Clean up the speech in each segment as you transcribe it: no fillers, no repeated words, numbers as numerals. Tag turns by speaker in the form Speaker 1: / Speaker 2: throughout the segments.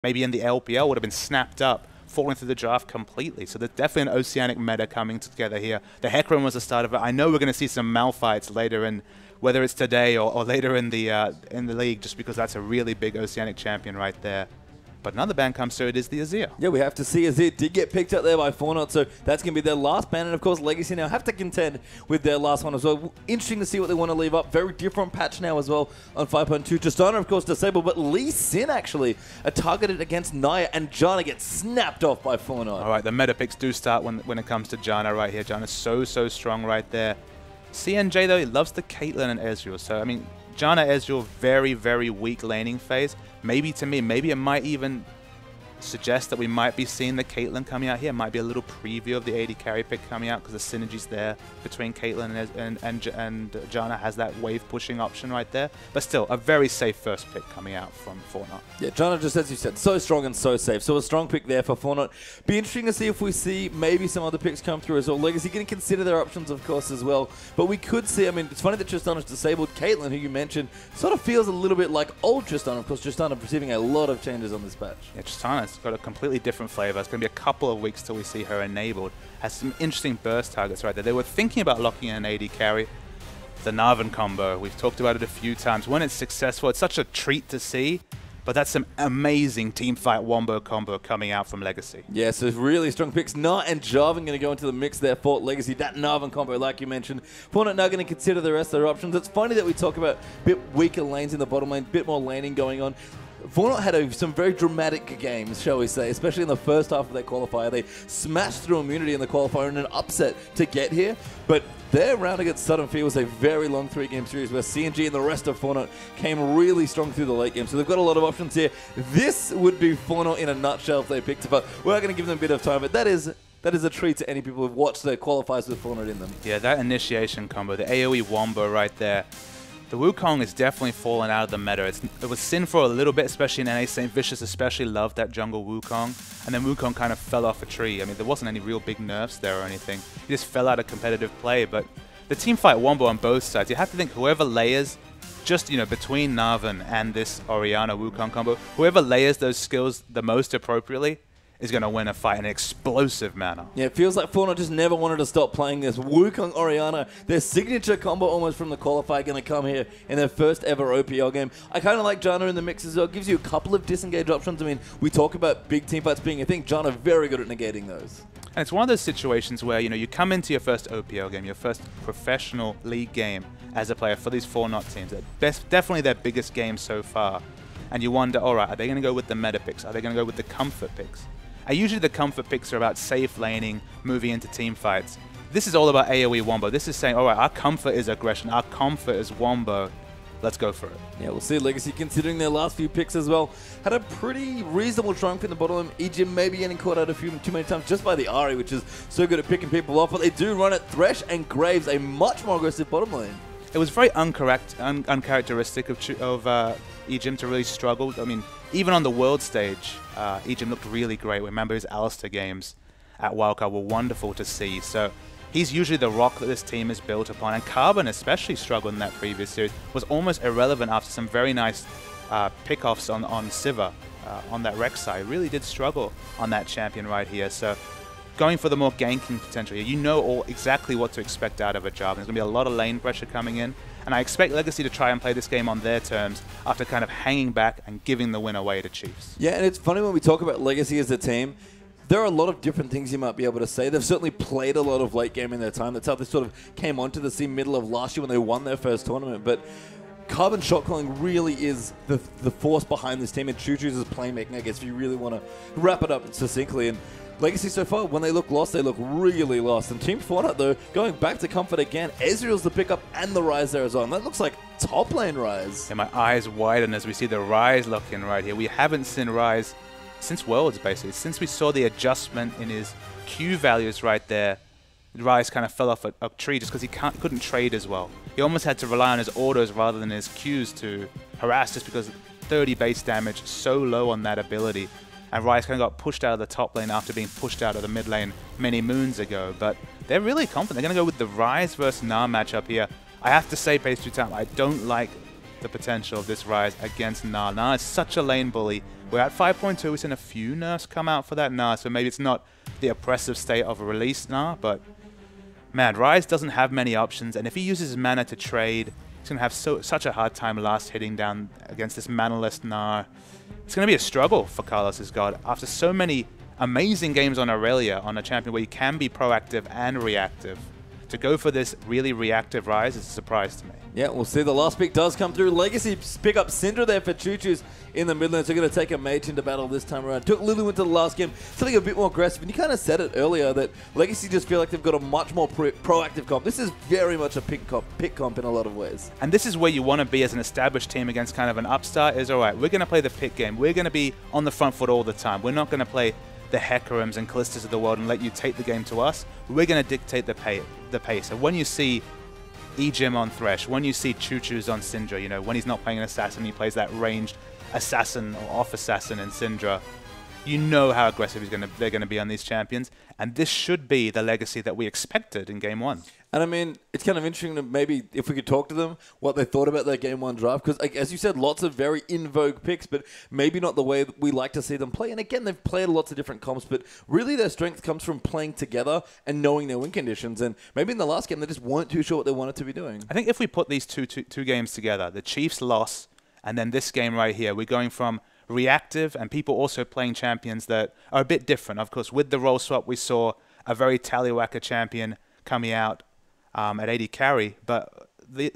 Speaker 1: maybe in the LPL would have been snapped up, falling through the draft completely. So there's definitely an Oceanic meta coming together here. The Hecarim was the start of it. I know we're going to see some Malphites later in, whether it's today or later in the league, just because that's a really big Oceanic champion right there. But another ban comes through, it is the Azir.
Speaker 2: Yeah, we have to see Azir did get picked up there by Fortnite, so that's going to be their last ban. And of course, Legacy now have to contend with their last one as well. Interesting to see what they want to leave up. Very different patch now as well on 5.2. Tristana, of course, disabled, but Lee Sin actually are targeted against Naya, and Janna gets snapped off by Fortnite.
Speaker 1: All right, the meta picks do start when it comes to Janna right here. Janna's so strong right there. CNJ, though, he loves the Caitlyn and Ezreal. So, I mean, Janna, Ezreal, very weak laning phase. Maybe to me, maybe it might even suggest that we might be seeing the Caitlyn coming out here. It might be a little preview of the AD carry pick coming out because the synergy's there between Caitlyn and Janna has that wave pushing option right there. But still, a very safe first pick coming out from Fortnite.
Speaker 2: Yeah, Janna, just as you said, so strong and so safe. So a strong pick there for Fortnite. Be interesting to see if we see maybe some other picks come through as well. Legacy going to consider their options, of course, as well. But we could see, I mean, it's funny that Tristana's disabled. Caitlyn, who you mentioned, sort of feels a little bit like old Tristana. Of course, Tristana receiving a lot of changes on this patch.
Speaker 1: Yeah, Tristana's got a completely different flavor. It's going to be a couple of weeks till we see her enabled. Has some interesting burst targets right there. They were thinking about locking in an AD carry. The Narvan combo, we've talked about it a few times. When it's successful, it's such a treat to see. But that's some amazing teamfight wombo combo coming out from Legacy.
Speaker 2: Yeah, so really strong picks. Nart and Jarvan going to go into the mix there for Legacy. That Narvan combo, like you mentioned. Fortnite now going to consider the rest of their options. It's funny that we talk about a bit weaker lanes in the bottom lane, a bit more laning going on. Fortnite had some very dramatic games, shall we say, especially in the first half of their qualifier. They smashed through immunity in the qualifier in an upset to get here, but their round against Sudden Fear was a very long 3-game series where CNG and the rest of Fortnite came really strong through the late game. So they've got a lot of options here. This would be Fortnite in a nutshell if they picked it, but we're going to give them a bit of time. But that is a treat to any people who've watched their qualifiers with Fortnite in them.
Speaker 1: Yeah, that initiation combo, the AoE wombo right there. The Wukong is definitely fallen out of the meta. It was Sin for a little bit, especially in NA. St. Vicious especially loved that jungle Wukong. And then Wukong kind of fell off a tree. I mean, there wasn't any real big nerfs there or anything. He just fell out of competitive play. But the teamfight wombo on both sides, you have to think whoever layers, just, you know, between Narvan and this Orianna Wukong combo, whoever layers those skills the most appropriately is going to win a fight in an explosive manner.
Speaker 2: Yeah, it feels like Fortnite just never wanted to stop playing this. Wukong Orianna, their signature combo almost from the qualifier, going to come here in their first ever OPL game. I kind of like Janna in the mix as well. Gives you a couple of disengage options. I mean, we talk about big team fights being a thing. Janna very good at negating those.
Speaker 1: And it's one of those situations where, you know, you come into your first OPL game, your first professional league game as a player for these Fortnite teams. Definitely their biggest game so far. And you wonder, all right, are they going to go with the meta picks? Are they going to go with the comfort picks? Usually the comfort picks are about safe laning, moving into team fights. This is all about AoE wombo. This is saying, all right, our comfort is aggression, our comfort is wombo. Let's go for it.
Speaker 2: Yeah, we'll see. Legacy, considering their last few picks as well, had a pretty reasonable trunk in the bottom lane. EGM maybe getting caught out too many times just by the Ahri, which is so good at picking people off. But they do run it. Thresh and Graves, a much more aggressive bottom lane.
Speaker 1: It was very uncharacteristic of EGM to really struggle. I mean, even on the world stage, EGM looked really great. Remember his Alistar games at Wildcard were wonderful to see. So he's usually the rock that this team is built upon. And Carbon especially struggled in that previous series. Was almost irrelevant after some very nice pick-offs on Sivir on that Rex side. Really did struggle on that champion right here. So going for the more ganking potential here. You know exactly what to expect out of a Jarvan. There's going to be a lot of lane pressure coming in. And I expect Legacy to try and play this game on their terms after kind of hanging back and giving the win away to Chiefs.
Speaker 2: Yeah, and it's funny when we talk about Legacy as a team, there are a lot of different things you might be able to say. They've certainly played a lot of late game in their time. That's how they sort of came onto the scene middle of last year when they won their first tournament. But Carbon shot calling really is the force behind this team, and Chuchu's playmaking, I guess, if you really want to wrap it up succinctly. And Legacy so far, when they look lost, they look really lost. And Team Fortnite, though, going back to comfort again, Ezreal's the pickup and the Ryze there as well. And that looks like top lane Ryze.
Speaker 1: And my eyes widen as we see the Ryze lock in right here. We haven't seen Ryze since Worlds, basically. Since we saw the adjustment in his Q values right there, Ryze kind of fell off a tree just because he couldn't trade as well. He almost had to rely on his autos rather than his Qs to harass, just because 30 base damage, so low on that ability. And Ryze kind of got pushed out of the top lane after being pushed out of the mid lane many moons ago. But they're really confident. They're going to go with the Ryze versus Gnar matchup here. I have to say, Pace Through Time, I don't like the potential of this Ryze against Gnar. Gnar is such a lane bully. We're at 5.2. We've seen a few nerfs come out for that Gnar, so maybe it's not the oppressive state of a release Gnar, but man, Ryze doesn't have many options, and if he uses his mana to trade, he's going to have such a hard time last hitting down against this manaless Gnar. It's going to be a struggle for Carlos' God. After so many amazing games on Aurelia, on a champion where you can be proactive and reactive, to go for this really reactive Ryze is a surprise to me.
Speaker 2: Yeah, we'll see. The last pick does come through. Legacy pick up Syndra there for Choo-Choo's in the mid lane. So they're going to take a mage into battle this time around. Took Lulu into the last game, something a bit more aggressive. And you kind of said it earlier that Legacy just feel like they've got a much more proactive comp. This is very much a pick comp in a lot of ways.
Speaker 1: And this is where you want to be as an established team against kind of an upstart is, all right, we're going to play the pick game. We're going to be on the front foot all the time. We're not going to play the Hekarims and Callistas of the world and let you take the game to us. We're going to dictate the pace. And when you see Ejim on Thresh, when you see Choo-Choo's on Syndra, you know, when he's not playing an assassin, he plays that ranged assassin or off assassin in Syndra, you know how aggressive they're going to be on these champions. And this should be the Legacy that we expected in Game 1.
Speaker 2: And I mean, it's kind of interesting to maybe, if we could talk to them, what they thought about their Game 1 draft. Because, as you said, lots of very in-vogue picks, but maybe not the way that we like to see them play. And again, they've played lots of different comps, but really their strength comes from playing together and knowing their win conditions. And maybe in the last game, they just weren't too sure what they wanted to be doing.
Speaker 1: I think if we put these two games together, the Chiefs loss, and then this game right here, we're going from reactive and people also playing champions that are a bit different. Of course, with the role swap, we saw a very Tallywhacker champion coming out at AD carry, but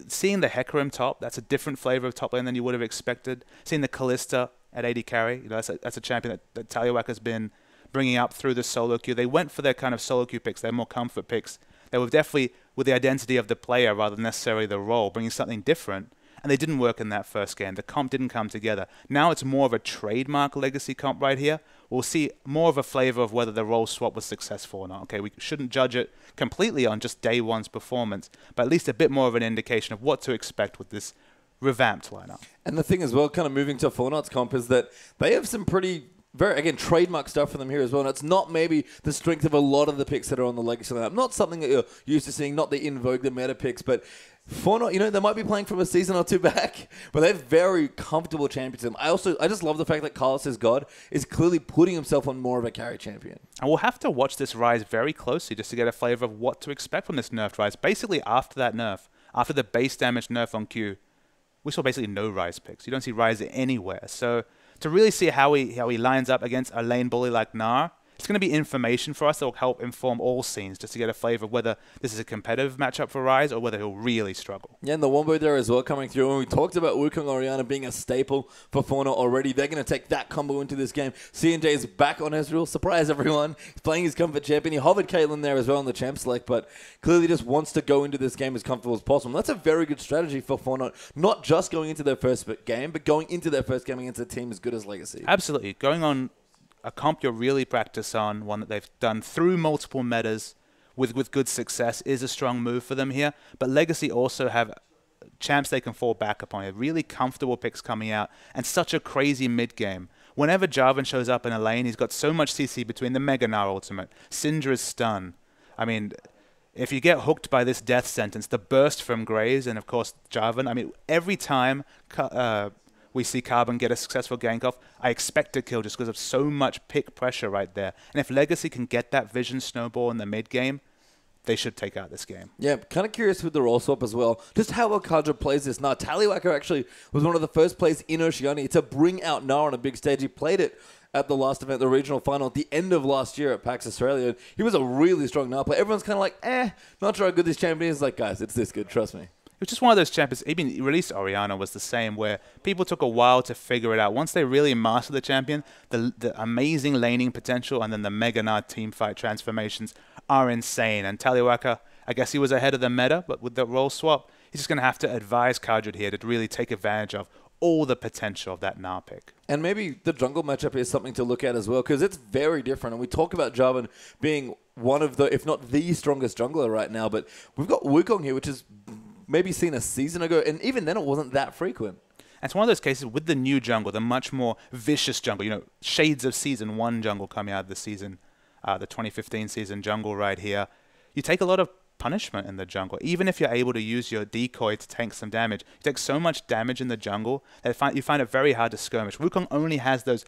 Speaker 1: seeing the Hecarim top, that's a different flavor of top lane than you would have expected. Seeing the Callista at AD carry, you know, that's a champion that Tallywhacker's been bringing up through the solo queue. They went for their kind of solo queue picks, their more comfort picks. They were definitely with the identity of the player rather than necessarily the role, bringing something different. And they didn't work in that first game. The comp didn't come together. Now it's more of a trademark Legacy comp right here. We'll see more of a flavor of whether the role swap was successful or not. Okay, we shouldn't judge it completely on just day one's performance, but at least a bit more of an indication of what to expect with this revamped lineup.
Speaker 2: And the thing as well, kind of moving to Fortnite's comp, is that they have some pretty again, trademark stuff for them here as well. And it's not maybe the strength of a lot of the picks that are on the Legacy lineup. Not something that you're used to seeing, not the in vogue, the meta picks, but Fortnite, you know, they might be playing from a season or two back, but they're very comfortable champions. I just love the fact that Carlos' God is clearly putting himself on more of a carry champion.
Speaker 1: And we'll have to watch this Ryze very closely just to get a flavor of what to expect from this nerfed Ryze. Basically, after that nerf, after the base damage nerf on Q, we saw basically no Ryze picks. You don't see Ryze anywhere. So to really see how he lines up against a lane bully like Gnar, it's going to be information for us that will help inform all scenes just to get a flavor of whether this is a competitive matchup for Ryze or whether he'll really struggle.
Speaker 2: Yeah, and the Wombo there as well coming through. When we talked about Wukong Orianna being a staple for Fauna already, they're going to take that combo into this game. CNJ is back on Ezreal. Surprise, everyone. He's playing his comfort champion. He hovered Caitlyn there as well in the champ select, but clearly just wants to go into this game as comfortable as possible. And that's a very good strategy for Fauna, not just going into their first game, but going into their first game against a team as good as Legacy.
Speaker 1: Absolutely. Going on a comp you're really practice on, one that they've done through multiple metas with good success, is a strong move for them here. But Legacy also have champs they can fall back upon. Really comfortable picks coming out and such a crazy mid-game. Whenever Jarvan shows up in a lane, he's got so much CC between the Mega Gnar ultimate, Syndra's stun. I mean, if you get hooked by this death sentence, the burst from Graves and, of course, Jarvan, I mean, every time we see Carbon get a successful gank off, I expect a kill just because of so much pick pressure right there. And if Legacy can get that vision snowball in the mid game, they should take out this game.
Speaker 2: Yeah, kind of curious with the role swap as well. Just how well Kadra plays this. Now, Tallywhacker actually was one of the first players in Oceania to bring out Gnar on a big stage. He played it at the last event, the regional final, at the end of last year at PAX Australia. He was a really strong Gnar player. Everyone's kind of like, not sure how good this champion is. Like, guys, it's this good, trust me.
Speaker 1: It was just one of those champions. Even released Orianna was the same, where people took a while to figure it out. Once they really mastered the champion, the amazing laning potential and then the Mega Gnar teamfight transformations are insane. And Tallywhacker, I guess he was ahead of the meta, but with the role swap, he's just going to have to advise Kardred here to really take advantage of all the potential of that Gnar pick.
Speaker 2: And maybe the jungle matchup is something to look at as well, because it's very different. And we talk about Jarvan being one of the, if not the strongest jungler right now, but we've got Wukong here, which is maybe seen a season ago, and even then it wasn't that frequent.
Speaker 1: And it's one of those cases with the new jungle, the much more vicious jungle, you know, shades of Season 1 jungle coming out of the season, the 2015 season jungle right here. You take a lot of punishment in the jungle. Even if you're able to use your decoy to tank some damage, you take so much damage in the jungle that you find it very hard to skirmish. Wukong only has those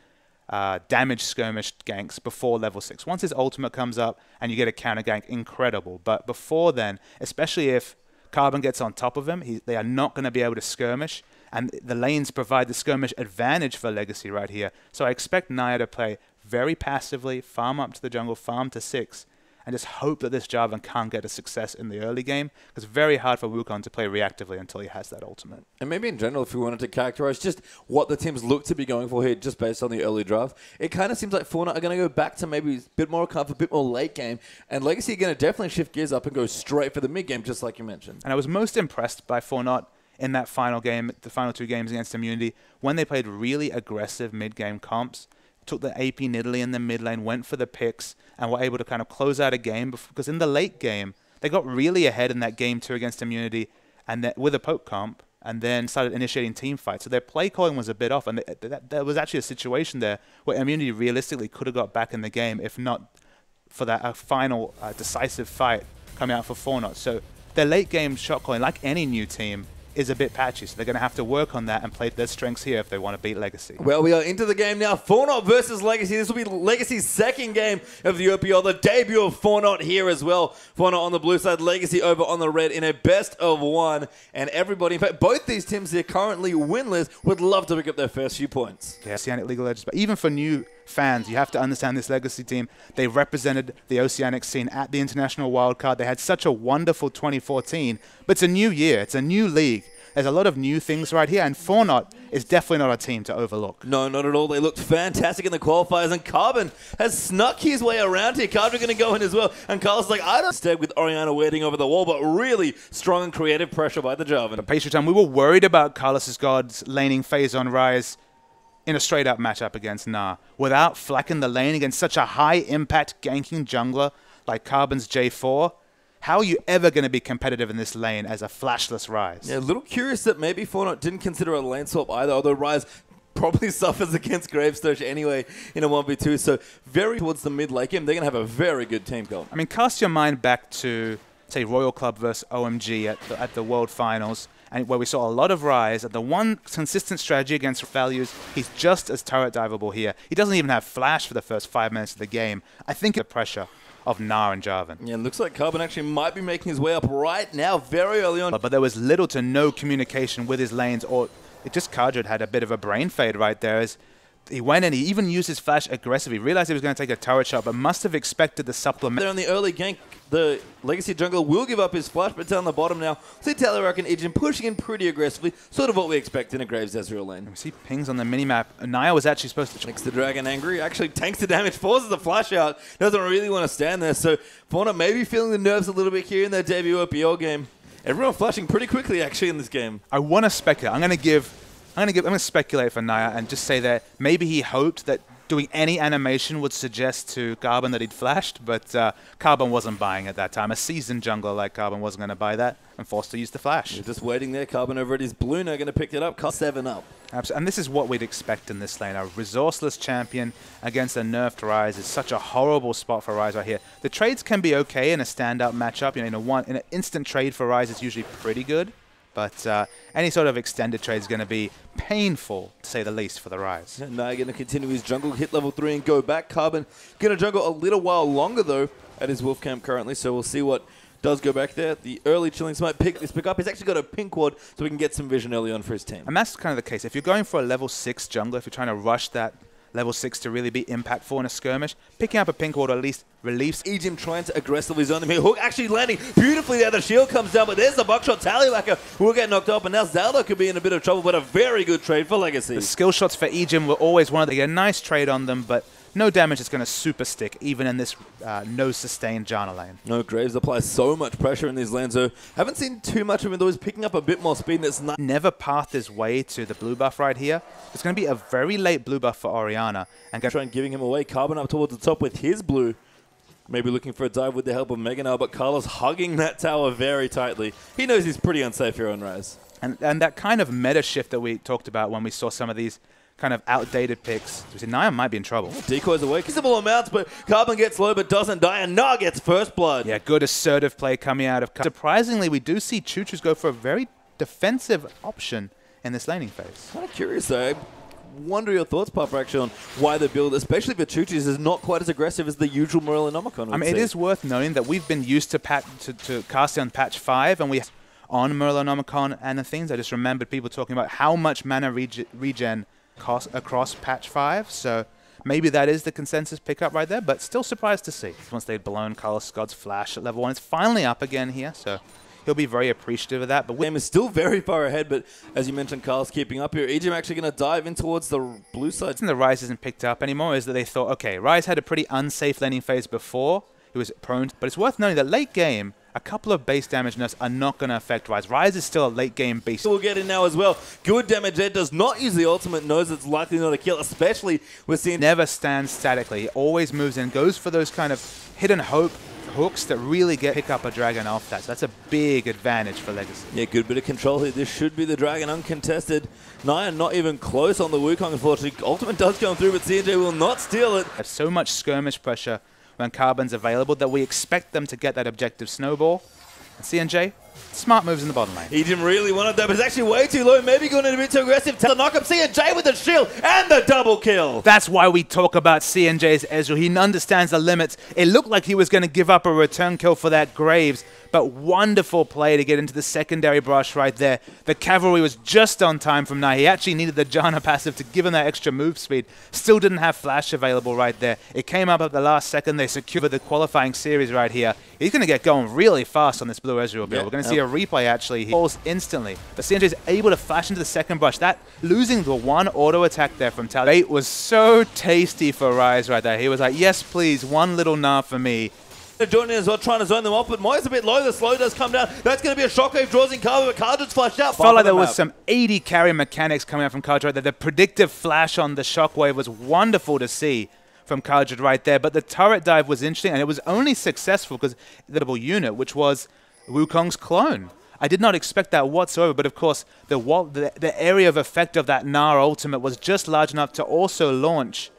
Speaker 1: damage skirmish ganks before level 6. Once his ultimate comes up and you get a counter gank, incredible. But before then, especially if Carbon gets on top of him, they are not going to be able to skirmish. And the lanes provide the skirmish advantage for Legacy right here. So I expect Naya to play very passively, farm up to the jungle, farm to 6, and just hope that this Jarvan can't get a success in the early game. Because it's very hard for Wukong to play reactively until he has that ultimate.
Speaker 2: And maybe in general, if we wanted to characterize just what the teams look to be going for here, just based on the early draft, it kind of seems like Fortnite are going to go back to maybe a bit more comfort, a bit more late game, and Legacy are going to definitely shift gears up and go straight for the mid game, just like you mentioned.
Speaker 1: And I was most impressed by Fortnite in that final game, the final 2 games against Immunity, when they played really aggressive mid-game comps, took the AP Nidalee in the mid lane, went for the picks, and were able to kind of close out a game. Because in the late game, they got really ahead in that game 2 against Immunity, and then, with a poke comp, and then started initiating team fights. So their play calling was a bit off, and there was actually a situation there where Immunity realistically could have got back in the game if not for that final decisive fight coming out for Fortnite. So their late game shot calling, like any new team, is a bit patchy, so they're going to have to work on that and play their strengths here if they want to beat Legacy.
Speaker 2: Well, we are into the game now. Fortnite versus Legacy. This will be Legacy's second game of the OPL, the debut of Fortnite here as well. Fortnite on the blue side, Legacy over on the red in a best of 1. And everybody, in fact, both these teams here currently winless, would love to pick up their first few points.
Speaker 1: Yeah, Oceanic League of Legends, but even for new fans, you have to understand this Legacy team. They represented the Oceanic scene at the International Wildcard. They had such a wonderful 2014, but it's a new year. It's a new league. There's a lot of new things right here, and Fortnite is definitely not a team to overlook.
Speaker 2: No, not at all. They looked fantastic in the qualifiers, and Carbon has snuck his way around here. Carbon going to go in as well, and Carlos like, I don't instead with Orianna waiting over the wall, but really strong and creative pressure by the Jarvan.
Speaker 1: But Pastry Time, we were worried about Carlos's Gods laning phase on Ryze in a straight-up matchup against Nah. Without flacking the lane against such a high-impact ganking jungler like Carbon's J4, how are you ever going to be competitive in this lane as a flashless Ryze?
Speaker 2: Yeah, a little curious that maybe Fortnite didn't consider a lane swap either, although Ryze probably suffers against Gravestone anyway in a 1v2, so very towards the mid late game, they're going to have a very good team goal.
Speaker 1: I mean, cast your mind back to, say, Royal Club versus OMG at the World Finals, and where we saw a lot of Ryze, and the one consistent strategy against values, he's just as turret diveable here. He doesn't even have flash for the first 5 minutes of the game. I think the pressure of Nah and Jarvan.
Speaker 2: Yeah, it looks like Carbon actually might be making his way up right now, very early on.
Speaker 1: But there was little to no communication with his lanes, or it just Kardred had a bit of a brain fade right there as he went and he even used his flash aggressively. Realized he was going to take a turret shot, but must have expected the supplement.
Speaker 2: There on the early gank, the Legacy jungler will give up his flash, but down the bottom now, see Telerak and Ijin pushing in pretty aggressively, sort of what we expect in a Graves Ezreal lane.
Speaker 1: We see pings on the minimap. Naya was actually supposed to...
Speaker 2: Makes the Dragon angry, actually tanks the damage, forces the flash out, doesn't really want to stand there, so Fortnite maybe feeling the nerves a little bit here in their debut OPL game. Everyone flashing pretty quickly actually in this game.
Speaker 1: I want to speculate. I'm going to speculate for Naya and just say that maybe he hoped that doing any animation would suggest to Carbon that he'd flashed, but Carbon wasn't buying at that time. A seasoned jungler like Carbon wasn't going to buy that and forced to use the flash.
Speaker 2: You're just waiting there. Carbon over at his blue now going to pick it up. Cost 7 up.
Speaker 1: Absolutely. And this is what we'd expect in this lane. A resourceless champion against a nerfed Ryze is such a horrible spot for Ryze right here. The trades can be okay in a standout matchup. You know, in an instant trade for Ryze is usually pretty good. But any sort of extended trade is going to be painful, to say the least, for the Ryze.
Speaker 2: Yeah, now going to continue his jungle, hit level 3 and go back. Carbon going to jungle a little while longer, though, at his Wolf Camp currently. So we'll see what does go back there. The early Chillings might pick this pick up. He's actually got a pink ward, so we can get some vision early on for his team.
Speaker 1: And that's kind of the case. If you're going for a level 6 jungler, if you're trying to rush that level 6 to really be impactful in a skirmish, picking up a pink ward at least relieves.
Speaker 2: Ejim trying to aggressively zone him here. Hook actually landing beautifully there. The shield comes down, but there's the buckshot. Tallywacker will get knocked off, and now Zelda could be in a bit of trouble, but a very good trade for Legacy.
Speaker 1: The skill shots for Ejim were always one of the... A nice trade on them, but no damage is going to super stick, even in this no sustained Janna lane.
Speaker 2: No, Graves applies so much pressure in these lanes, so haven't seen too much of him, though. He's picking up a bit more speed, and it's not...
Speaker 1: Never pathed his way to the blue buff right here. It's going to be a very late blue buff for Orianna. And
Speaker 2: try and giving him away. Carbon up towards the top with his blue. Maybe looking for a dive with the help of Mega now, but Carlos hugging that tower very tightly. He knows he's pretty unsafe here on Ryze.
Speaker 1: And that kind of meta shift that we talked about when we saw some of these kind of outdated picks. So Naya might be in trouble.
Speaker 2: Decoys away. Visible amounts, but Carbon gets low but doesn't die, and Nah gets first blood.
Speaker 1: Yeah, good assertive play coming out of Carbon. Surprisingly, we do see Choo-Choos go for a very defensive option in this laning phase.
Speaker 2: Kind of curious, though. Wonder your thoughts, Papa, actually, on why the build, especially for Choo-Choos, is not quite as aggressive as the usual Morellonomicon.
Speaker 1: I mean, it is worth noting that we've been used to casting on patch 5, and we on Morellonomicon and the things. I just remembered people talking about how much mana regen cost across patch 5, so maybe that is the consensus pickup right there, but still surprised to see. Once they'd blown Carlos Scott's flash at level 1, it's finally up again here, so he'll be very appreciative of that. But
Speaker 2: game is still very far ahead, but as you mentioned, Carl's keeping up here. Ejim actually going to dive in towards the blue side.
Speaker 1: The Ryze isn't picked up anymore is that they thought, okay, Ryze had a pretty unsafe laning phase before. He was prone, but it's worth noting that late game, a couple of base damage nerfs are not going to affect Ryze. Ryze is still a late game beast.
Speaker 2: We'll get in now as well. Good damage there. Does not use the ultimate. Knows it's likely not a kill, especially with seeing...
Speaker 1: Never stands statically. He always moves in. Goes for those kind of hidden hooks that really pick up a dragon off that. So that's a big advantage for Legacy.
Speaker 2: Yeah, good bit of control here. This should be the dragon uncontested. Naya not even close on the Wukong, unfortunately. Ultimate does come through, but CNJ will not steal it.
Speaker 1: There's so much skirmish pressure when Carbon's available that we expect them to get that objective snowball. And CNJ, smart moves in the bottom lane.
Speaker 2: Ejim really wanted that, but it's actually way too low. Maybe going a bit too aggressive. To knock up CNJ with the shield and the double kill.
Speaker 1: That's why we talk about CNJ's Ezreal. He understands the limits. It looked like he was going to give up a return kill for that Graves, but wonderful play to get into the secondary brush right there. The cavalry was just on time from Naya. He actually needed the Janna passive to give him that extra move speed. Still didn't have flash available right there. It came up at the last second. They secured the qualifying series right here. He's going to get going really fast on this blue Ezreal build. Yeah, we're going to see a replay actually. He falls instantly. But CNJ is able to flash into the second brush. That losing the one auto attack there from Tally was so tasty for Ryze right there. He was like, yes, please, one little nah for me.
Speaker 2: Joining in as well, trying to zone them off, but Moya's a bit low. The slow does come down. That's going to be a shockwave, draws in Carbon, but Card just flashed out.
Speaker 1: Felt like there was some 80 carry mechanics coming out from Card right there. The predictive flash on the shockwave was wonderful to see from Kajad right there, but the turret dive was interesting, and it was only successful because the double unit, which was Wukong's clone. I did not expect that whatsoever, but of course, the area of effect of that Gnar ultimate was just large enough to also launch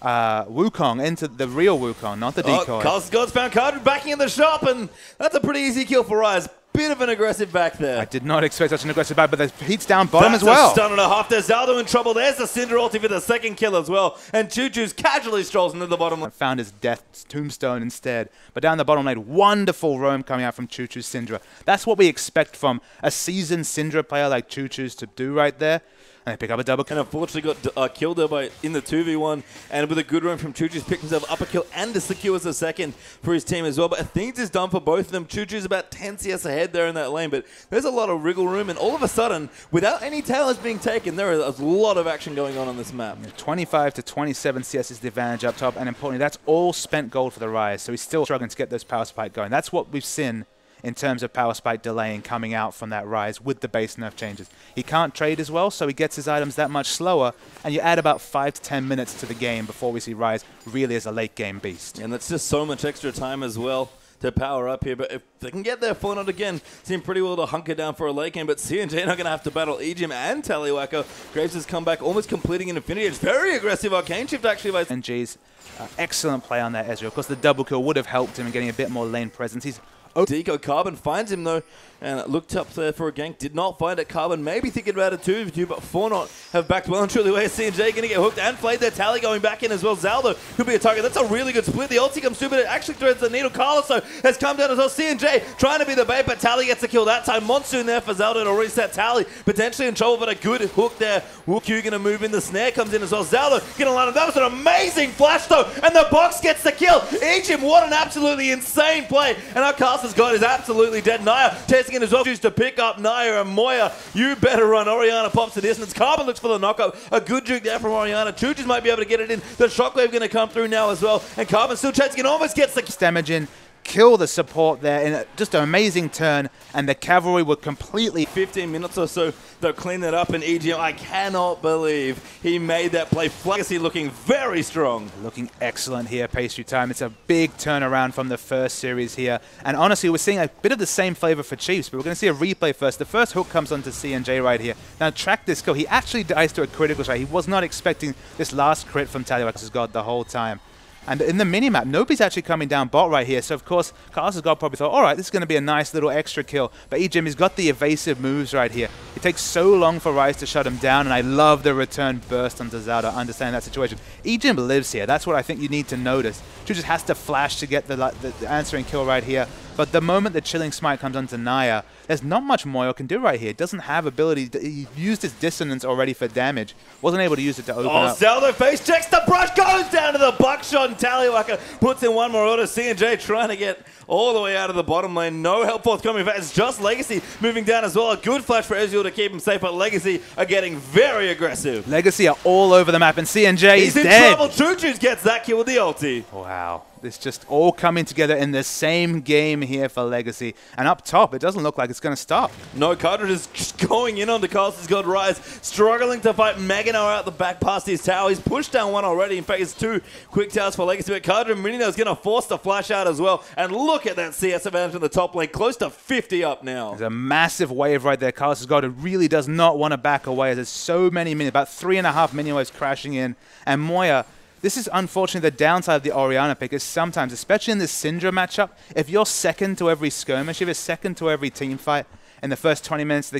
Speaker 1: Wukong into the real Wukong, not the decoy.
Speaker 2: Carlos God's found Kajad backing in the shop, and that's a pretty easy kill for Ryze. Bit of an aggressive back there.
Speaker 1: I did not expect such an aggressive back, but the heat's down bottom as well.
Speaker 2: That's a stun and a half. There's Zaldo in trouble. There's the Cinder ulti for the second kill as well. And Choo-Choos casually strolls into the bottom lane.
Speaker 1: Found his death tombstone instead. But down the bottom lane, wonderful roam coming out from Choo-Choos Syndra. That's what we expect from a seasoned Syndra player like Choo-Choos to do right there. And they pick up a double kill.
Speaker 2: And unfortunately got killed there in the 2v1. And with a good run from Choo-Choos, picked himself up a kill and secures a second for his team as well. But things is done for both of them. Choo-Choos about 10 CS ahead there in that lane. But there's a lot of wriggle room. And all of a sudden, without any talents being taken, there is a lot of action going on this map.
Speaker 1: 25 to 27 CS is the advantage up top. And importantly, that's all spent gold for the Ryze. So he's still struggling to get those power spike going. That's what we've seen in terms of power spike delaying coming out from that Ryze with the base nerf changes. He can't trade as well, so he gets his items that much slower, and you add about 5 to 10 minutes to the game before we see Ryze really as a late game beast.
Speaker 2: And that's just so much extra time as well to power up here, but if they can get there, Fortnite again seem pretty well to hunker down for a late game, but CNJ not going to have to battle Ejim and Tallywhacker. Graves has come back almost completing an Infinity Edge. Very aggressive arcane shift actually by
Speaker 1: CNJ's excellent play on that Ezreal. Of course, the double kill would have helped him in getting a bit more lane presence. He's
Speaker 2: Deco Carbon finds him though, and looked up there for a gank. Did not find it. Carbon maybe thinking about a 2v2, but Fortnite have backed well and truly. Where CNJ going to get hooked and flayed there. Tally going back in as well. Zaldo could be a target. That's a really good split. The ulti comes through, but it actually threads the needle. Carlos has come down as well. CNJ trying to be the bait, but Tally gets a kill that time. Monsoon there for Zaldo to reset Tally. Potentially in trouble, but a good hook there. Wukong going to move in. The snare comes in as well. Zaldo going to line up. That was an amazing flash though, and the box gets the kill. Ejim, what an absolutely insane play. And our caster's god is absolutely dead. Naya testing it as well. Choose to pick up Naya and Moya. You better run. Orianna pops the distance. Carbon looks for the knockup. A good juke there from Orianna. Choo-Choos might be able to get it in. The shockwave going to come through now as well. And Carbon still chasing it. Almost gets the
Speaker 1: damage in. kill the support there in just an amazing turn, and the cavalry were completely...
Speaker 2: 15 minutes or so, they'll clean that up, and EGM, I cannot believe he made that play. Legacy looking very strong.
Speaker 1: Looking excellent here, Pastry Time. It's a big turnaround from the first series here. And honestly, we're seeing a bit of the same flavor for Chiefs, but we're going to see a replay first. The first hook comes onto CNJ right here. Now, track this kill. He actually dies to a critical shot. He was not expecting this last crit from Tallywackers God the whole time. And in the minimap, nobody's actually coming down bot right here. So, of course, Carlos God probably thought, all right, this is going to be a nice little extra kill. But EGM has got the evasive moves right here. It takes so long for Rise to shut him down, and I love the return burst onto Zelda, understanding that situation. EGM lives here. That's what I think you need to notice. Chu just has to flash to get the answering kill right here. But the moment the Chilling Smite comes onto Naya, there's not much Moyo can do right here. It doesn't have ability. He used his dissonance already for damage. Wasn't able to use it to open up.
Speaker 2: Zelda face checks the brush, goes down to the buckshot, and Tallywacker puts in one more order. CNJ trying to get all the way out of the bottom lane. No help forthcoming. In fact, it's just Legacy moving down as well. A good flash for Ezreal to keep him safe, but Legacy are getting very aggressive.
Speaker 1: Legacy are all over the map, and CNJ is dead.
Speaker 2: He's in trouble. Choo-Choo gets that kill with the ulti.
Speaker 1: Wow. It's just all coming together in the same game here for Legacy. And up top, it doesn't look like it's going to stop.
Speaker 2: No, Cartridge is just going in on the Carlos's God Rise, struggling to fight Magano out the back past his tower. He's pushed down one already. In fact, it's 2 quick towers for Legacy. But Cartridge Marino is going to force the flash out as well. And look at that CS advantage in the top lane, close to 50 up now.
Speaker 1: There's a massive wave right there. Carlos's God really does not want to back away. There's so many minions, about 3.5 minion waves crashing in. And Moya... This is unfortunately the downside of the Orianna pick is sometimes, especially in this Syndra matchup, if you're second to every skirmish, if you're second to every team fight in the first 20 minutes of the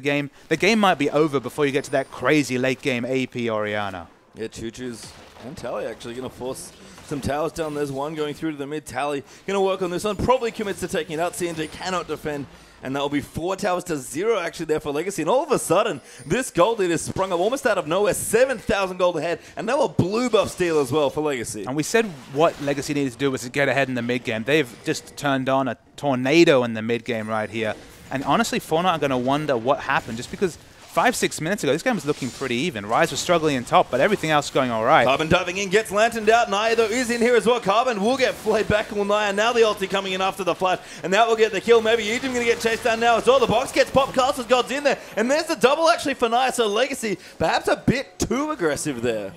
Speaker 1: game might be over before you get to that crazy late game AP Orianna.
Speaker 2: Yeah, Choo-Choo's and Tally actually going to force some towers down. There's one going through to the mid. Tally going to work on this one. Probably commits to taking it out. CNJ cannot defend. And that will be 4 towers to 0 actually there for Legacy. And all of a sudden, this gold lead has sprung up almost out of nowhere. 7,000 gold ahead. And now a blue buff steal as well for Legacy.
Speaker 1: And we said what Legacy needed to do was to get ahead in the mid game. They've just turned on a tornado in the mid game right here. And honestly, Fortnite are going to wonder what happened just because 5-6 minutes ago, this game was looking pretty even. Rise was struggling in top, but everything else going all right.
Speaker 2: Carbon diving in, gets lanterned out. Naya, though, is in here as well. Carbon will get flayed back on Naya. Now the ulti coming in after the flash, and that will get the kill. Maybe Ejim going to get chased down now as well. The box gets popped. Carlos's God's in there, and there's the double actually for Naya. So Legacy, perhaps a bit too aggressive there.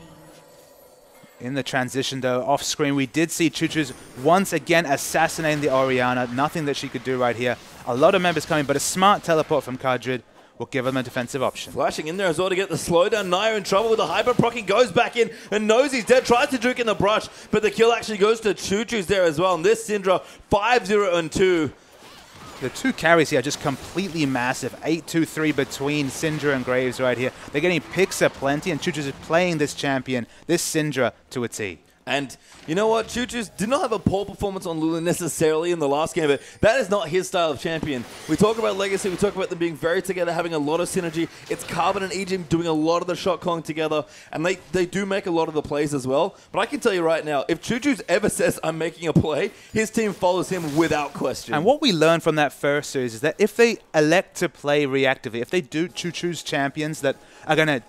Speaker 1: In the transition, though, off screen, we did see Choo-Choo's once again assassinating the Orianna. Nothing that she could do right here. A lot of members coming, but a smart teleport from Kardrid will give them a defensive option.
Speaker 2: Flashing in there as well to get the slowdown. Naya in trouble with the hyper proc. He goes back in and knows he's dead. Tries to juke in the brush, but the kill actually goes to Choo-Choo's there as well. And this Syndra, 5-0 and 2.
Speaker 1: The 2 carries here are just completely massive. 8-2-3 between Syndra and Graves right here. They're getting picks aplenty, and Choo-Choo's is playing this champion, this Syndra, to a T.
Speaker 2: And you know what? Choo-Choo's did not have a poor performance on Lulu necessarily in the last game, but that is not his style of champion. We talk about Legacy, we talk about them being very together, having a lot of synergy. It's Carbon and Ejim doing a lot of the shot calling together, and they do make a lot of the plays as well. But I can tell you right now, if Choo-Choo's ever says, I'm making a play, his team follows him without question.
Speaker 1: And what we learned from that first series is that if they elect to play reactively, if they do choose champions that are going to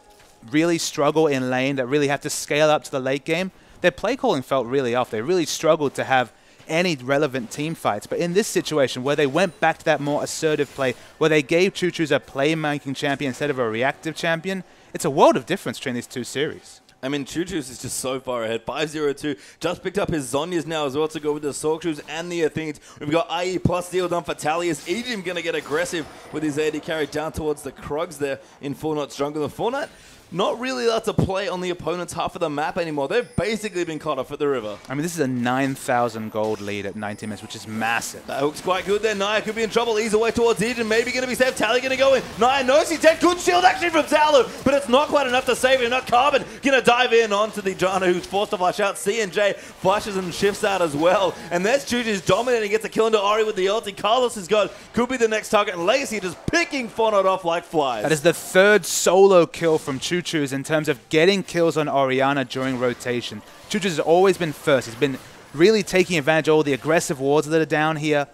Speaker 1: really struggle in lane, that really have to scale up to the late game, their play calling felt really off. They really struggled to have any relevant team fights. But in this situation, where they went back to that more assertive play, where they gave Choo-Choo's a playmaking champion instead of a reactive champion, it's a world of difference between these 2 series.
Speaker 2: I mean, Choo-Choo's is just so far ahead. 5-0-2. Just picked up his Zhonya's now as well to go with the Sorkshoes and the Athenes. We've got IE plus deal done for Talius. Ejim going to get aggressive with his AD carry down towards the Krugs there in Fortnite's jungle. The Fortnite not really allowed to play on the opponent's half of the map anymore. They've basically been caught off at the river.
Speaker 1: I mean, this is a 9,000 gold lead at 19 minutes, which is massive.
Speaker 2: That looks quite good there. Naya could be in trouble. Ease away towards Ejim. Maybe going to be safe. Tally going to go in. Naya knows he's dead. Good shield actually from Zalu, but it's not quite enough to save him. Not Carbon going to dive in onto the Janna, who's forced to flash out. CNJ flashes and shifts out as well. And there's Choo-Choo's dominating. Gets a kill into Ori with the ulti. Carlos has got, could be the next target. And Legacy just picking Fortnite off like flies.
Speaker 1: That is the 3rd solo kill from Choo-Choo's in terms of getting kills on Orianna during rotation. Choo-Choo's has always been first. He's been really taking advantage of all the aggressive wards that are down here.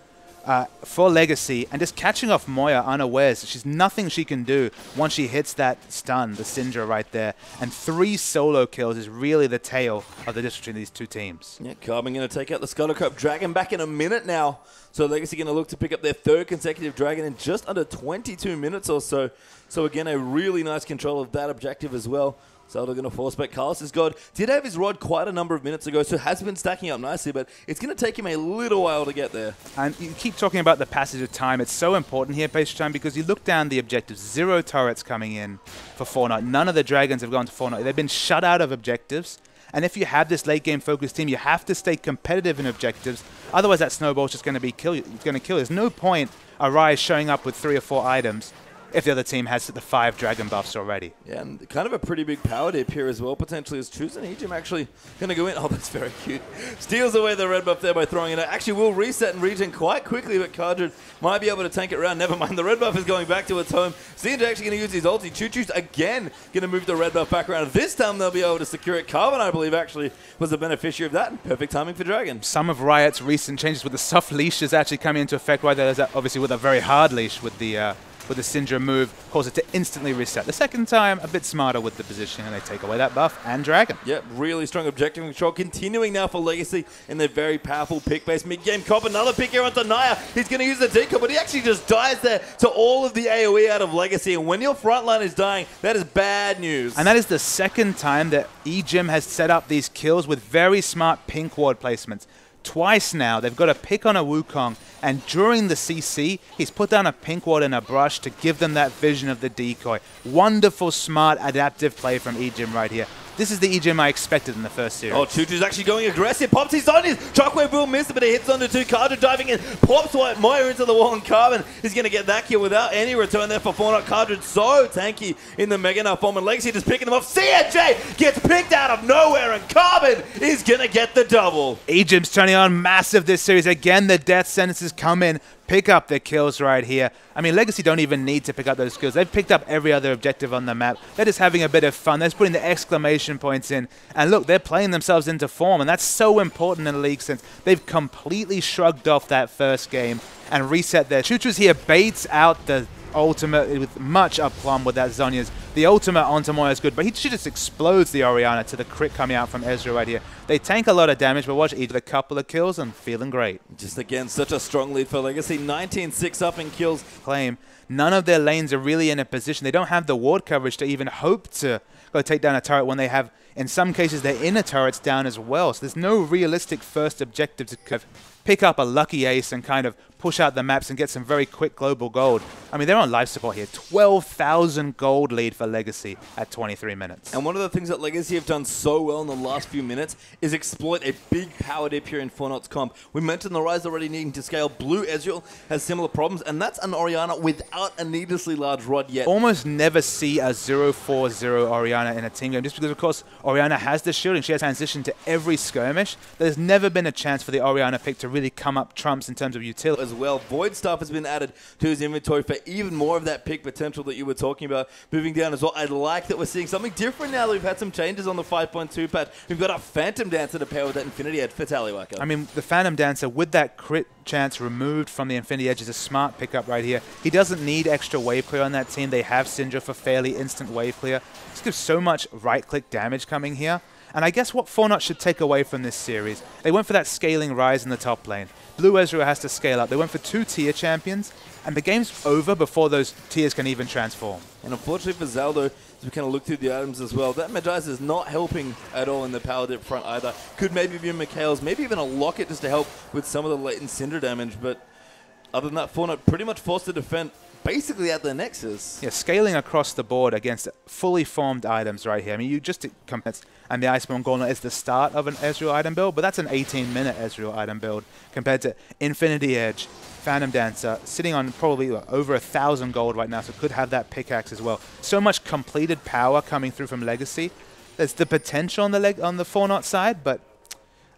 Speaker 1: for Legacy, and just catching off Moya unawares. She's nothing she can do once she hits that stun, the Syndra right there. And 3 solo kills is really the tale of the difference between these two teams.
Speaker 2: Yeah, Carbon going to take out the Scuttlecup Dragon back in a minute now. So Legacy going to look to pick up their 3rd consecutive Dragon in just under 22 minutes or so. So again, a really nice control of that objective as well. Zelda going to force back. Carlos' God did have his rod quite a number of minutes ago, so has been stacking up nicely, but it's going to take him a little while to get there.
Speaker 1: And you keep talking about the passage of time. It's so important here, passage of time, because you look down the objectives. 0 turrets coming in for Fortnite. None of the Dragons have gone to Fortnite. They've been shut out of objectives. And if you have this late game focused team, you have to stay competitive in objectives. Otherwise, that snowball's just going to be kill. There's no point Arise showing up with 3 or 4 items if the other team has the 5 dragon buffs already.
Speaker 2: Yeah, and kind of a pretty big power dip here as well, potentially, as Choose and Ejim actually going to go in. Oh, that's very cute. Steals away the red buff there by throwing it out. Actually will reset and regen quite quickly, but Cardred might be able to tank it around. Never mind, the red buff is going back to its home. Zinj actually going to use his ulti. Choo-Choo's again going to move the red buff back around. This time they'll be able to secure it. Carbon, I believe, actually was the beneficiary of that. And perfect timing for Dragon.
Speaker 1: Some of Riot's recent changes with the soft leash is actually coming into effect right there. There's obviously with a very hard leash with the Syndra move, cause it to instantly reset. The second time, a bit smarter with the position, and they take away that buff and Dragon.
Speaker 2: Yep, really strong objective control. Continuing now for Legacy in their very powerful pick-based mid-game comp. Another pick here onto Naya. He's going to use the decoy, but he actually just dies there to all of the AoE out of Legacy. And when your front line is dying, that is bad news.
Speaker 1: And that is the second time that Ejim has set up these kills with very smart pink ward placements. Twice now, they've got a pick on a Wukong, and during the CC, he's put down a pink ward and a brush to give them that vision of the decoy. Wonderful, smart, adaptive play from Ejim right here. This is the Ejim I expected in the first series.
Speaker 2: Oh, Choo-Choo's actually going aggressive. Pops his on his Shockwave will miss it, but it hits onto 2. Cardred diving in. Pops White Moya into the wall, and Carbon is going to get that kill without any return there for Fortnite. Cardred so tanky in the Mega Knight form, and Legacy just picking them off. CNJ gets picked out of nowhere, and Carbon is going to get the double.
Speaker 1: Ejim's turning on massive this series. Again, the death sentences come in. Pick up the kills right here. I mean, Legacy don't even need to pick up those kills. They've picked up every other objective on the map. They're just having a bit of fun. They're just putting the exclamation points in. And look, they're playing themselves into form, and that's so important in the league since they've completely shrugged off that first game and reset their Choo-Choo's here, baits out the ultimate with much aplomb with that Zhonya's. The ultimate onto Moya is good, but she just explodes the Orianna to the crit coming out from Ezreal right here. They tank a lot of damage, but watch Ejim a couple of kills and feeling great.
Speaker 2: Just again, such a strong lead for Legacy. 19-6 up in kills.
Speaker 1: Claim none of their lanes are really in a position. They don't have the ward coverage to even hope to go take down a turret when they have, in some cases, their inner turrets down as well. So there's no realistic first objective to kind of pick up a lucky ace and kind of push out the maps and get some very quick global gold. I mean, they're on life support here. 12,000 gold lead for Legacy at 23 minutes.
Speaker 2: And one of the things that Legacy have done so well in the last few minutes is exploit a big power dip here in Fortnite's comp. We mentioned the Rise already needing to scale. Blue Ezreal has similar problems, and that's an Orianna without a needlessly large rod yet.
Speaker 1: Almost never see a 0-4-0 Orianna in a team game, just because, of course, Orianna has the shield and she has transitioned to every skirmish. There's never been a chance for the Orianna pick to really come up trumps in terms of utility.
Speaker 2: As well, Void Staff has been added to his inventory for even more of that pick potential that you were talking about moving down as well. I like that we're seeing something different now that we've had some changes on the 5.2 patch. We've got a Phantom Dancer to pair with that Infinity Edge for Tallywacker.
Speaker 1: I mean, the Phantom Dancer with that crit chance removed from the Infinity Edge is a smart pickup right here. He doesn't need extra wave clear on that team. They have Syndra for fairly instant wave clear. This gives so much right-click damage coming here. And I guess what Fortnite should take away from this series, they went for that scaling Rise in the top lane. Blue Ezreal has to scale up. They went for 2 tier champions, and the game's over before those tiers can even transform.
Speaker 2: And unfortunately for Zaldo, as we kind of look through the items as well, that Magi's is not helping at all in the power dip front either. Could maybe be Mikhail's, maybe even a Locket just to help with some of the latent Syndra damage, but other than that, Fortnite pretty much forced to defend basically at the Nexus.
Speaker 1: Yeah, scaling across the board against fully formed items right here. I mean, you just compare, and the Iceborne Gauntlet is the start of an Ezreal item build, but that's an 18-minute Ezreal item build compared to Infinity Edge, Phantom Dancer, sitting on probably over 1,000 gold right now, so could have that pickaxe as well. So much completed power coming through from Legacy. There's the potential on the Fortnite side, but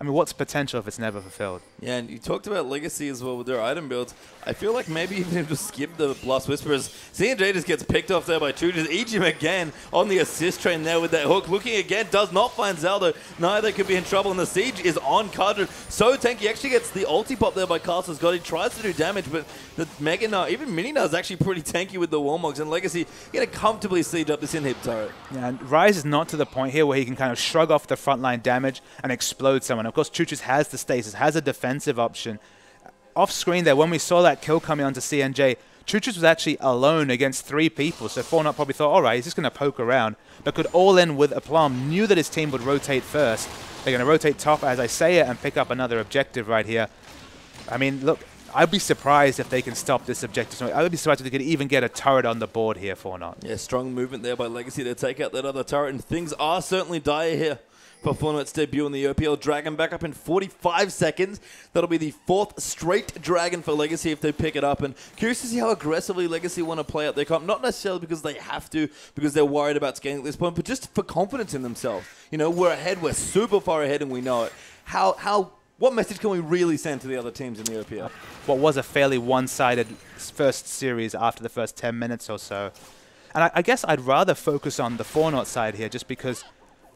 Speaker 1: I mean, what's potential if it's never fulfilled?
Speaker 2: Yeah, and you talked about Legacy as well with their item builds. I feel like maybe even if you skip the Blast Whisperers, CNJ just gets picked off there by Chuches. Ejim again on the assist train there with that hook. Looking again, does not find Zaldo. Neither could be in trouble, and the siege is on Kadra. So tanky, actually gets the ulti pop there by Castle Scott. He tries to do damage, but the Mega Gnar, even Mini Gnar is actually pretty tanky with the Warmogs, and Legacy going to comfortably siege up this inhib turret.
Speaker 1: Yeah, and Rise is not to the point here where he can kind of shrug off the frontline damage and explode someone. Of course, Chuches has the stasis, has a defensive option. Off screen there, when we saw that kill coming onto CNJ, Chuches was actually alone against 3 people, so Fortnite probably thought, all right, he's just going to poke around, but could all in with Aplomb, knew that his team would rotate first. They're going to rotate top as I say it and pick up another objective right here. I mean, look, I'd be surprised if they can stop this objective. I would be surprised if they could even get a turret on the board here, Fortnite.
Speaker 2: Yeah, strong movement there by Legacy to take out that other turret, and things are certainly dire here for Fortnite's debut in the OPL. Dragon back up in 45 seconds. That'll be the 4th straight Dragon for Legacy if they pick it up. And curious to see how aggressively Legacy want to play out their comp. Not necessarily because they have to, because they're worried about scaling at this point, but just for confidence in themselves. You know, we're ahead, we're super far ahead, and we know it. What message can we really send to the other teams in the OPL?
Speaker 1: What was a fairly one-sided first series after the first 10 minutes or so. And I guess I'd rather focus on the Fortnite side here, just because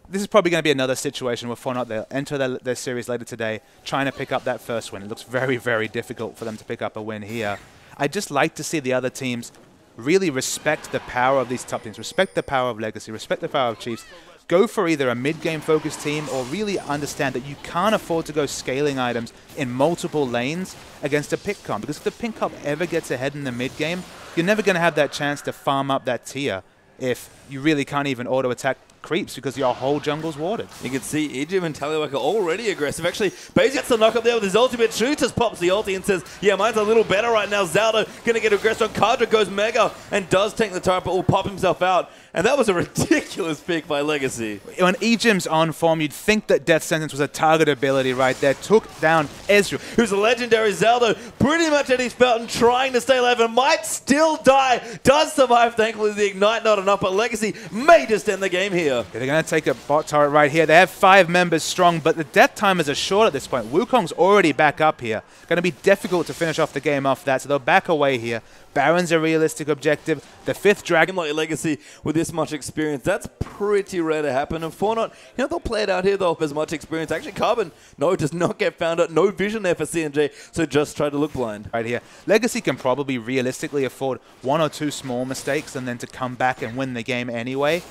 Speaker 1: this is probably going to be another situation where Fortnite, they'll enter their series later today trying to pick up that first win. It looks very, very difficult for them to pick up a win here. I'd just like to see the other teams really respect the power of these top teams, respect the power of Legacy, respect the power of Chiefs, go for either a mid-game focused team or really understand that you can't afford to go scaling items in multiple lanes against a pick comp. Because if the pick comp ever gets ahead in the mid-game, you're never going to have that chance to farm up that tier if you really can't even auto-attack creeps because your whole jungle's warded.
Speaker 2: You can see Ejim and Tallywhacker already aggressive. Actually, Basie gets the knock up there with his ultimate. Chuches pops the ulti and says, yeah, mine's a little better right now. Zaldo going to get aggressive on Kadra, goes Mega and does tank the turret, but will pop himself out. And that was a ridiculous pick by Legacy.
Speaker 1: When Ejim's on form, you'd think that Death Sentence was a target ability right there. Took down Ezreal,
Speaker 2: who's a legendary. Zaldo pretty much at his belt and trying to stay alive and might still die. Does survive, thankfully. The Ignite not enough, but Legacy may just end the game here.
Speaker 1: Yeah, they're going to take a bot turret right here. They have 5 members strong, but the death timers are short at this point. Wukong's already back up here. Going to be difficult to finish off the game off that, so they'll back away here. Baron's a realistic objective. The 5th Dragon,
Speaker 2: like Legacy with this much experience, that's pretty rare to happen. And Fortnite, you know, they'll play it out here, they'll have as much experience. Actually, Carbon, no, does not get found out. No vision there for CNJ, so just try to look blind.
Speaker 1: Right here. Legacy can probably realistically afford 1 or 2 small mistakes and then to come back and win the game anyway.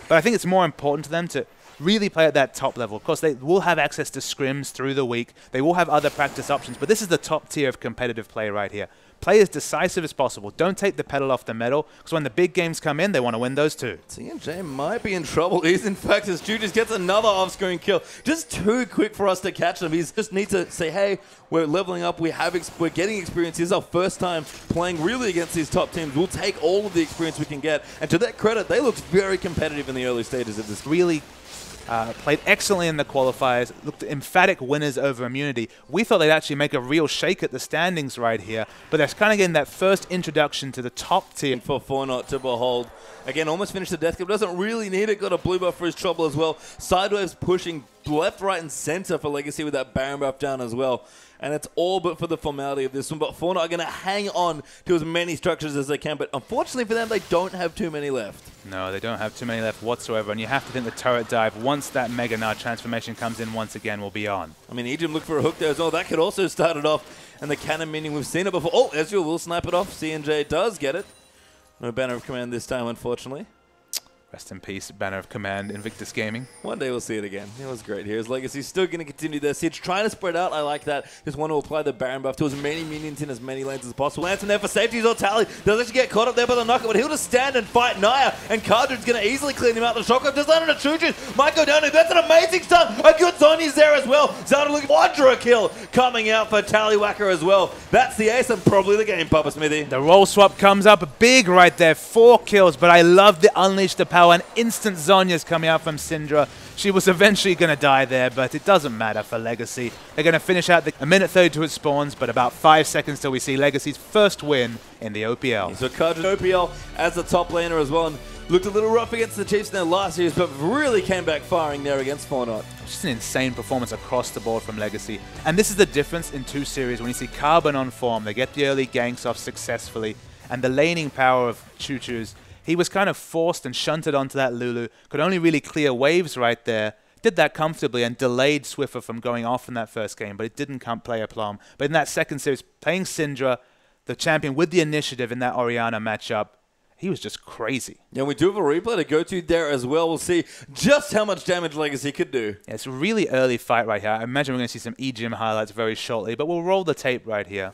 Speaker 1: But I think it's more important to them to really play at that top level. Of course, they will have access to scrims through the week. They will have other practice options, but this is the top tier of competitive play right here. Play as decisive as possible. Don't take the pedal off the metal, because when the big games come in, they want to win those too.
Speaker 2: CNJ might be in trouble. He's in fact, as Chuches gets another off-screen kill. Just too quick for us to catch him. He just needs to say, hey, we're leveling up. We're getting experience. This is our first time playing really against these top teams. We'll take all of the experience we can get. And to their credit, they looked very competitive in the early stages of this.
Speaker 1: Really played excellently in the qualifiers, looked emphatic winners over Immunity. We thought they'd actually make a real shake at the standings right here, but they're kind of getting that first introduction to the top tier.
Speaker 2: For Fortnite to behold. Again, almost finished the death clip. Doesn't really need it. Got a blue buff for his trouble as well. Sideways pushing left, right, and center for Legacy with that Baron buff down as well. And it's all but for the formality of this one. But Fortnite are going to hang on to as many structures as they can. But unfortunately for them, they don't have too many left.
Speaker 1: No, they don't have too many left whatsoever. And you have to think the turret dive, once that Mega Gnar transformation comes in once again, will be on.
Speaker 2: I mean, Ejim looked for a hook there as well. That could also start it off. And the cannon meaning we've seen it before. Oh, Ezreal will snipe it off. CNJ does get it. No banner of command this time, unfortunately.
Speaker 1: Rest in peace, Banner of Command, Invictus Gaming.
Speaker 2: One day we'll see it again. It was great. Here's Legacy still going to continue their siege, trying to spread out. I like that. Just want to apply the Baron buff to as many minions in as many lanes as possible. Lance in there for safety. Tally does actually get caught up there by the knocker, but he'll just stand and fight Naya, and Kadrid's going to easily clean him out. The shotgun just landed a Chuches. Might go down. That's an amazing stun. A good Zonya's there as well. Zelda looking quadra kill coming out for Tallywhacker as well. That's the ace and probably the game, Papa Smithy.
Speaker 1: The roll swap comes up big right there. 4 kills, but I love the Unleash the Power and instant Zonya's coming out from Syndra. She was eventually going to die there, but it doesn't matter for Legacy. They're going to finish out a minute 32 it spawns, but about 5 seconds till we see Legacy's first win in the OPL.
Speaker 2: So Kadra OPL as the top laner as well. And looked a little rough against the Chiefs in their last series, but really came back firing there against Fortnite.
Speaker 1: Just an insane performance across the board from Legacy. And this is the difference in 2 series. When you see Carbon on form, they get the early ganks off successfully, and the laning power of Choo-Choo's, he was kind of forced and shunted onto that Lulu, could only really clear waves right there, did that comfortably and delayed Swiffer from going off in that first game, but it didn't play a plum. But in that second series, playing Syndra, the champion with the initiative in that Orianna matchup, he was just crazy.
Speaker 2: Yeah, we do have a replay to go to there as well. We'll see just how much damage Legacy could do.
Speaker 1: Yeah, it's a really early fight right here. I imagine we're going to see some EGM highlights very shortly, but we'll roll the tape right here.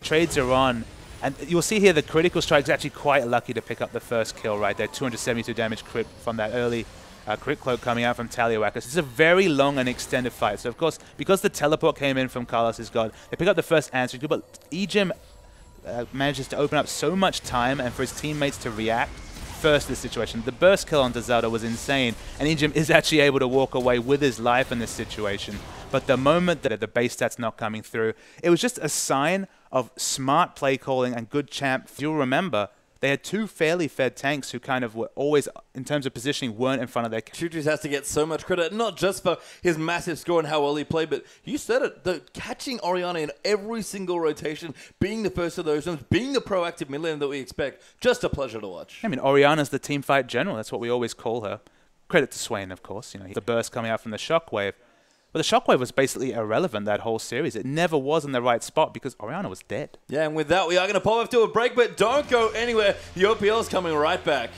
Speaker 1: Trades are on, and you'll see here the critical strike is actually quite lucky to pick up the first kill right there. 272 damage crit from that early crit cloak coming out from Tallywhacker. It's a very long and extended fight. So, of course, because the teleport came in from Carlos's God, they pick up the first answer, but EGM manages to open up so much time and for his teammates to react first to this situation. The burst kill onto Zelda was insane, and EGM is actually able to walk away with his life in this situation. But the moment that the base stats not coming through, it was just a sign of smart play calling and good champ. You'll remember, they had 2 fairly fed tanks who kind of were always, in terms of positioning, weren't in front of their...
Speaker 2: Choo-Choo's has to get so much credit, not just for his massive score and how well he played, but you said it, the catching Orianna in every single rotation, being the first of those ones, being the proactive mid laner that we expect, just a pleasure to watch.
Speaker 1: I mean, Orianna's the teamfight general. That's what we always call her. Credit to Swain, of course. You know, the burst coming out from the Shockwave. But the Shockwave was basically irrelevant that whole series. It never was in the right spot because Orianna was dead.
Speaker 2: Yeah, and with that, we are going to pop off to a break, but don't go anywhere. The OPL is coming right back.